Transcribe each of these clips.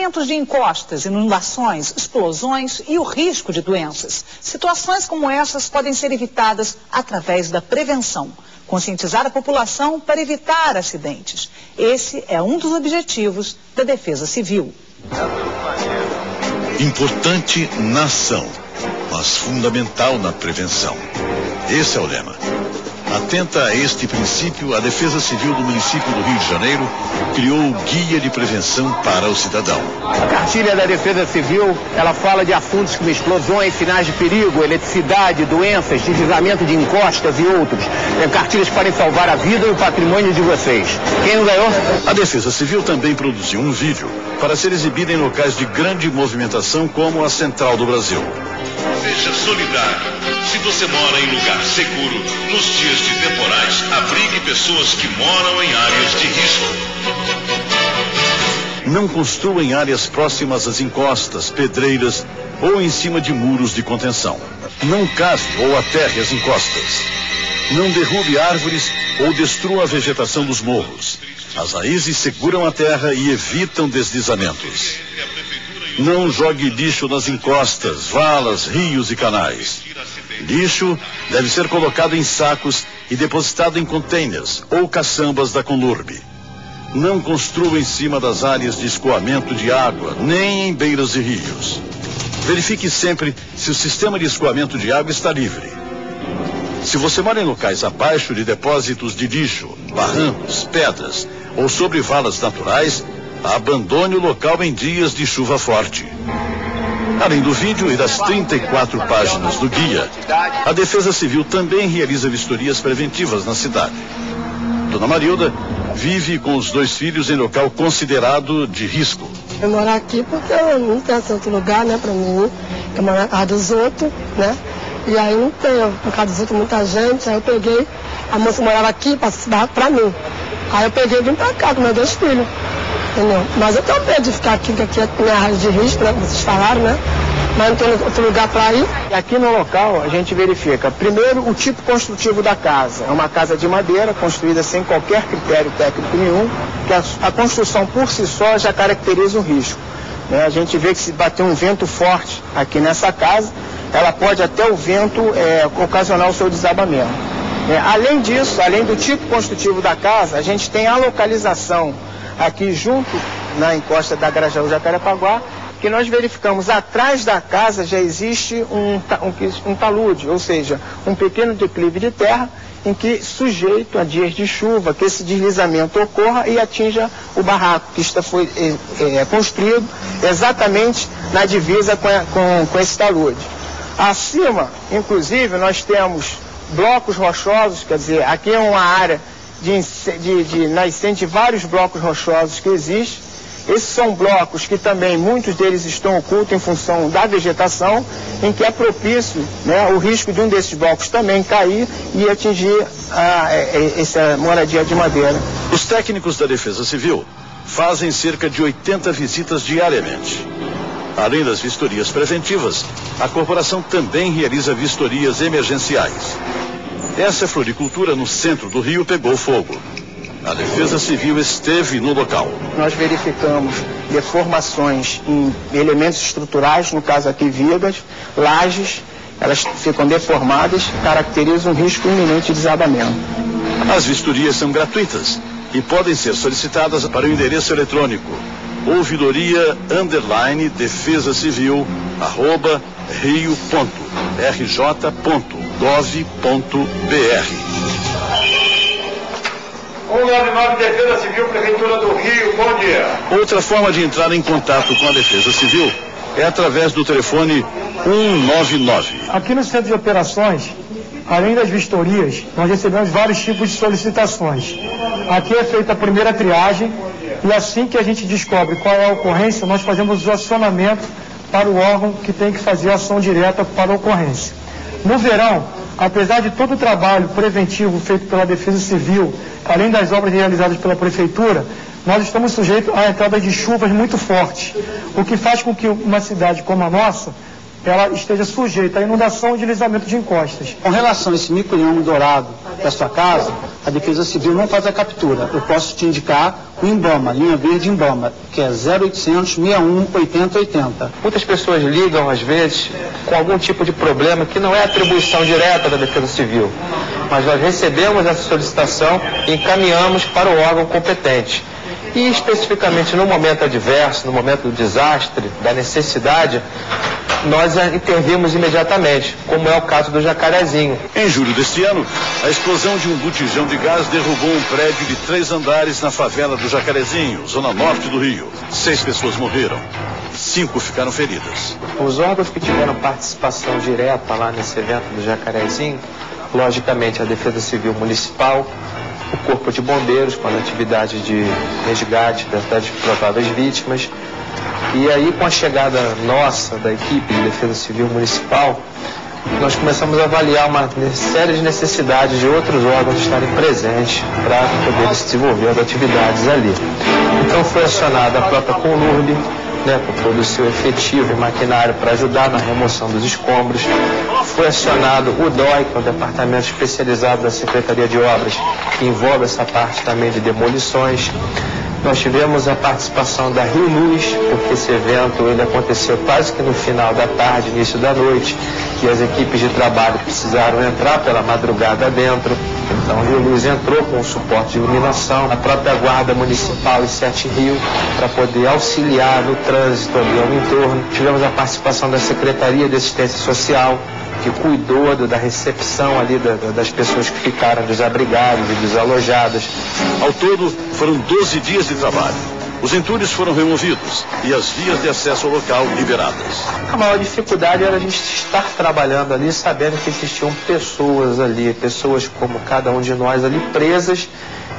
deslizamentos de encostas, inundações, explosões e o risco de doenças. Situações como essas podem ser evitadas através da prevenção. Conscientizar a população para evitar acidentes. Esse é um dos objetivos da Defesa Civil. Importante na ação, mas fundamental na prevenção. Esse é o lema. Atenta a este princípio, a Defesa Civil do município do Rio de Janeiro criou o Guia de Prevenção para o Cidadão. A cartilha da Defesa Civil, ela fala de assuntos como explosões, sinais de perigo, eletricidade, doenças, deslizamento de encostas e outros. Cartilhas que podem salvar a vida e o patrimônio de vocês. Quem não ganhou? A Defesa Civil também produziu um vídeo para ser exibido em locais de grande movimentação como a Central do Brasil. Seja solidário. Se você mora em lugar seguro, nos dias de temporais, abrigue pessoas que moram em áreas de risco. Não construa em áreas próximas às encostas, pedreiras ou em cima de muros de contenção. Não cave ou aterre as encostas. Não derrube árvores ou destrua a vegetação dos morros. As raízes seguram a terra e evitam deslizamentos. Não jogue lixo nas encostas, valas, rios e canais. Lixo deve ser colocado em sacos e depositado em containers ou caçambas da Conlurb. Não construa em cima das áreas de escoamento de água, nem em beiras de rios. Verifique sempre se o sistema de escoamento de água está livre. Se você mora em locais abaixo de depósitos de lixo, barrancos, pedras ou sobre valas naturais, abandone o local em dias de chuva forte. Além do vídeo e das 34 páginas do guia, a Defesa Civil também realiza vistorias preventivas na cidade. Dona Marilda vive com os 2 filhos em local considerado de risco. Eu moro aqui porque eu não tenho tanto lugar, né, pra mim. Eu moro na casa dos outros, né? E aí não tenho, na casa dos outros, muita gente. Aí eu peguei, a moça morava aqui pra mim. Aí eu peguei e vim pra cá com meus 2 filhos. Entendeu? Mas eu tenho medo de ficar aqui, que aqui é minha área de risco, né? Como vocês falaram, né? Mas não tem outro lugar para ir. Aqui no local a gente verifica, primeiro, o tipo construtivo da casa. É uma casa de madeira, construída sem qualquer critério técnico nenhum, que a construção por si só já caracteriza o risco. Né? A gente vê que se bater um vento forte aqui nessa casa, ela pode até o vento ocasionar o seu desabamento. Além disso, além do tipo construtivo da casa, a gente tem a localização aqui junto na encosta da Grajaú Jacarepaguá, que nós verificamos atrás da casa já existe um talude, ou seja, um pequeno declive de terra em que, sujeito a dias de chuva, que esse deslizamento ocorra e atinja o barraco, que foi construído exatamente na divisa com esse talude. Acima, inclusive, nós temos blocos rochosos, quer dizer, aqui é uma área de nascente de vários blocos rochosos que existem. Esses são blocos que também, muitos deles estão ocultos em função da vegetação, em que é propício, né, o risco de um desses blocos também cair e atingir essa moradia de madeira. Os técnicos da Defesa Civil fazem cerca de 80 visitas diariamente. Além das vistorias preventivas, a corporação também realiza vistorias emergenciais. Essa floricultura no centro do Rio pegou fogo. A Defesa Civil esteve no local. Nós verificamos deformações em elementos estruturais, no caso aqui vigas, lajes, elas ficam deformadas, caracterizam um risco iminente de desabamento. As vistorias são gratuitas e podem ser solicitadas para o endereço eletrônico ouvidoria_rio.rio.rj.gov.br. 199 Defesa Civil, Prefeitura do Rio, bom dia. Outra forma de entrar em contato com a Defesa Civil é através do telefone 199. Aqui no Centro de Operações, além das vistorias, nós recebemos vários tipos de solicitações. Aqui é feita a primeira triagem e assim que a gente descobre qual é a ocorrência, nós fazemos o acionamento para o órgão que tem que fazer a ação direta para a ocorrência. No verão, apesar de todo o trabalho preventivo feito pela Defesa Civil, além das obras realizadas pela Prefeitura, nós estamos sujeitos à entrada de chuvas muito fortes, o que faz com que uma cidade como a nossa, ela esteja sujeita à inundação e deslizamento de encostas. Com relação a esse micro-leão dourado da sua casa, a Defesa Civil não faz a captura. Eu posso te indicar o INBAMA, linha verde INBAMA, que é 0800 61 80 80. Muitas pessoas ligam, às vezes, com algum tipo de problema que não é atribuição direta da Defesa Civil, mas nós recebemos essa solicitação e encaminhamos para o órgão competente. E especificamente no momento adverso, no momento do desastre, da necessidade, nós intervimos imediatamente, como é o caso do Jacarezinho. Em julho deste ano, a explosão de um botijão de gás derrubou um prédio de 3 andares na favela do Jacarezinho, zona norte do Rio. 6 pessoas morreram, 5 ficaram feridas. Os órgãos que tiveram participação direta lá nesse evento do Jacarezinho, logicamente a Defesa Civil Municipal, o Corpo de Bombeiros, com a atividade de resgate das prováveis vítimas. E aí, com a chegada nossa, da equipe de Defesa Civil Municipal, nós começamos a avaliar uma série de necessidades de outros órgãos estarem presentes para poder desenvolver as atividades ali. Então foi acionada a própria Conlurb, com todo o seu efetivo e maquinário para ajudar na remoção dos escombros. Foi acionado o DOI, que é o Departamento Especializado da Secretaria de Obras, que envolve essa parte também de demolições. Nós tivemos a participação da Rio Luz, porque esse evento ele aconteceu quase que no final da tarde, início da noite, e as equipes de trabalho precisaram entrar pela madrugada dentro. Então, a Rio Luz entrou com o suporte de iluminação, a própria Guarda Municipal e 7 Rio, para poder auxiliar no trânsito ali ao entorno. Tivemos a participação da Secretaria de Assistência Social, que cuidou da recepção ali das pessoas que ficaram desabrigadas e desalojadas. Ao todo, foram 12 dias de trabalho. Os entulhos foram removidos e as vias de acesso ao local liberadas. A maior dificuldade era a gente estar trabalhando ali, sabendo que existiam pessoas ali, pessoas como cada um de nós ali, presas,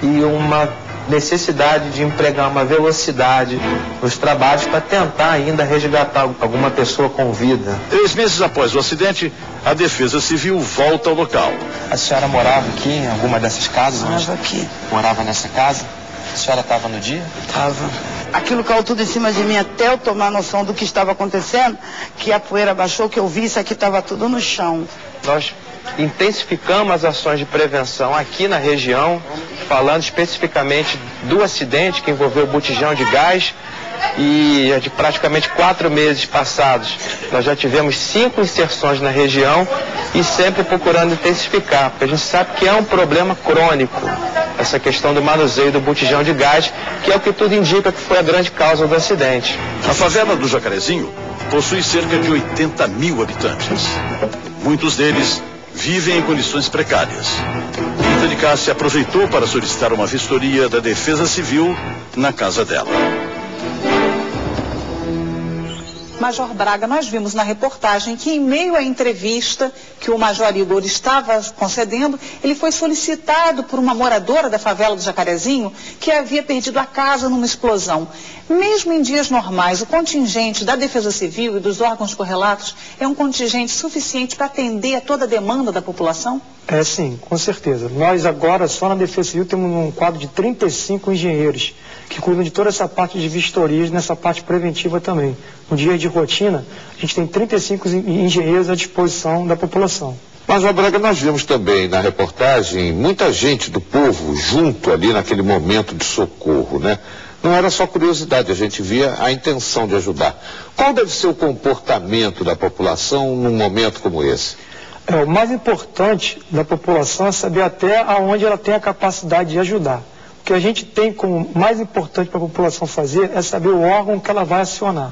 e uma necessidade de empregar uma velocidade nos trabalhos para tentar ainda resgatar alguma pessoa com vida. 3 meses após o acidente, a Defesa Civil volta ao local. A senhora morava aqui em alguma dessas casas? Morava aqui. Morava nessa casa? A senhora estava no dia? Estava. Aquilo caiu tudo em cima de mim até eu tomar noção do que estava acontecendo, que a poeira baixou, que eu vi, isso aqui estava tudo no chão. Nós intensificamos as ações de prevenção aqui na região, falando especificamente do acidente que envolveu o botijão de gás, e de praticamente 4 meses passados nós já tivemos 5 inserções na região e sempre procurando intensificar, porque a gente sabe que é um problema crônico essa questão do manuseio do botijão de gás, que é o que tudo indica que foi a grande causa do acidente. A favela do Jacarezinho possui cerca de 80 mil habitantes. Muitos deles vivem em condições precárias. Rita de Cássia aproveitou para solicitar uma vistoria da Defesa Civil na casa dela. Major Braga, nós vimos na reportagem que em meio à entrevista que o Major Igor estava concedendo, ele foi solicitado por uma moradora da favela do Jacarezinho que havia perdido a casa numa explosão. Mesmo em dias normais, o contingente da Defesa Civil e dos órgãos correlatos é um contingente suficiente para atender a toda a demanda da população? É sim, com certeza. Nós agora, só na Defesa Civil, temos um quadro de 35 engenheiros que cuidam de toda essa parte de vistorias, nessa parte preventiva também. No dia de rotina, a gente tem 35 engenheiros à disposição da população. Major Braga, nós vimos também na reportagem muita gente do povo junto ali naquele momento de socorro, né? Não era só curiosidade, a gente via a intenção de ajudar. Qual deve ser o comportamento da população num momento como esse? O mais importante da população é saber até aonde ela tem a capacidade de ajudar. O que a gente tem como mais importante para a população fazer é saber o órgão que ela vai acionar.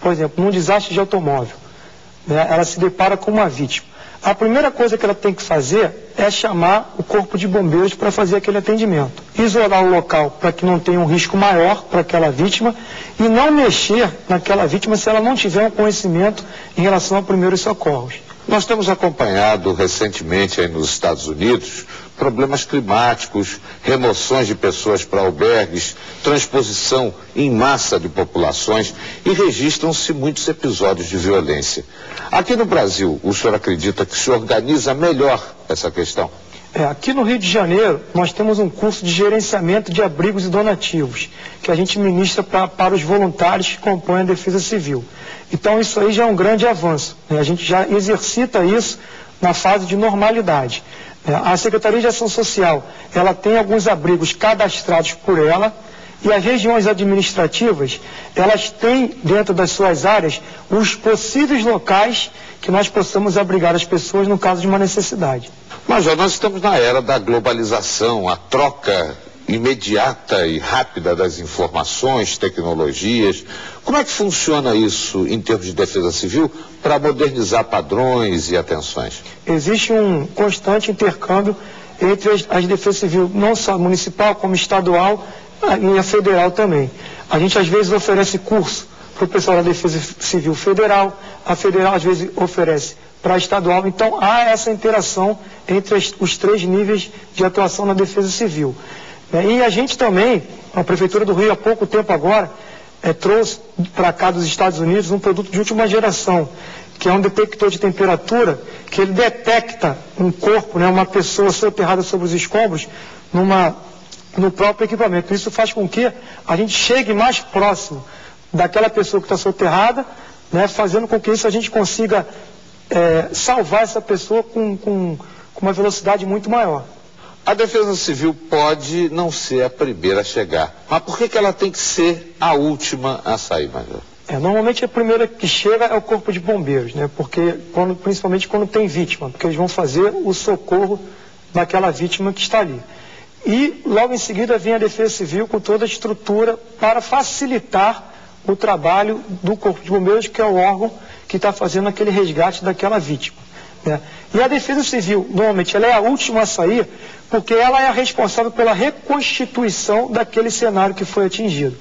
Por exemplo, num desastre de automóvel, né, ela se depara com uma vítima. A primeira coisa que ela tem que fazer é chamar o corpo de bombeiros para fazer aquele atendimento. Isolar o local para que não tenha um risco maior para aquela vítima e não mexer naquela vítima se ela não tiver um conhecimento em relação a primeiros socorros. Nós temos acompanhado recentemente aí nos Estados Unidos problemas climáticos, remoções de pessoas para albergues, transposição em massa de populações e registram-se muitos episódios de violência. Aqui no Brasil, o senhor acredita que se organiza melhor essa questão? Aqui no Rio de Janeiro, nós temos um curso de gerenciamento de abrigos e donativos, que a gente ministra para os voluntários que compõem a Defesa Civil. Então isso aí já é um grande avanço, né? A gente já exercita isso na fase de normalidade. A Secretaria de Ação Social, ela tem alguns abrigos cadastrados por ela E as regiões administrativas, elas têm dentro das suas áreas os possíveis locais que nós possamos abrigar as pessoas no caso de uma necessidade. Major, nós estamos na era da globalização, a troca imediata e rápida das informações, tecnologias. Como é que funciona isso em termos de defesa civil para modernizar padrões e atenções? Existe um constante intercâmbio entre as defesas civis, não só municipal, como estadual e a federal também. A gente às vezes oferece curso para o pessoal da Defesa Civil Federal, a federal às vezes oferece para a estadual, então há essa interação entre os 3 níveis de atuação na defesa civil. E a gente também, a Prefeitura do Rio, há pouco tempo agora, trouxe para cá dos Estados Unidos um produto de última geração, que é um detector de temperatura, que ele detecta um corpo, uma pessoa soterrada sobre os escombros, no próprio equipamento. Isso faz com que a gente chegue mais próximo daquela pessoa que está soterrada, fazendo com que isso a gente consiga salvar essa pessoa com uma velocidade muito maior. A defesa civil pode não ser a primeira a chegar, mas por que ela tem que ser a última a sair, Major? Normalmente a primeira que chega é o corpo de bombeiros, porque principalmente quando tem vítima, porque eles vão fazer o socorro daquela vítima que está ali. E logo em seguida vem a defesa civil com toda a estrutura para facilitar o trabalho do corpo de bombeiros, que é o órgão que está fazendo aquele resgate daquela vítima. E a defesa civil, normalmente, ela é a última a sair, porque ela é a responsável pela reconstituição daquele cenário que foi atingido.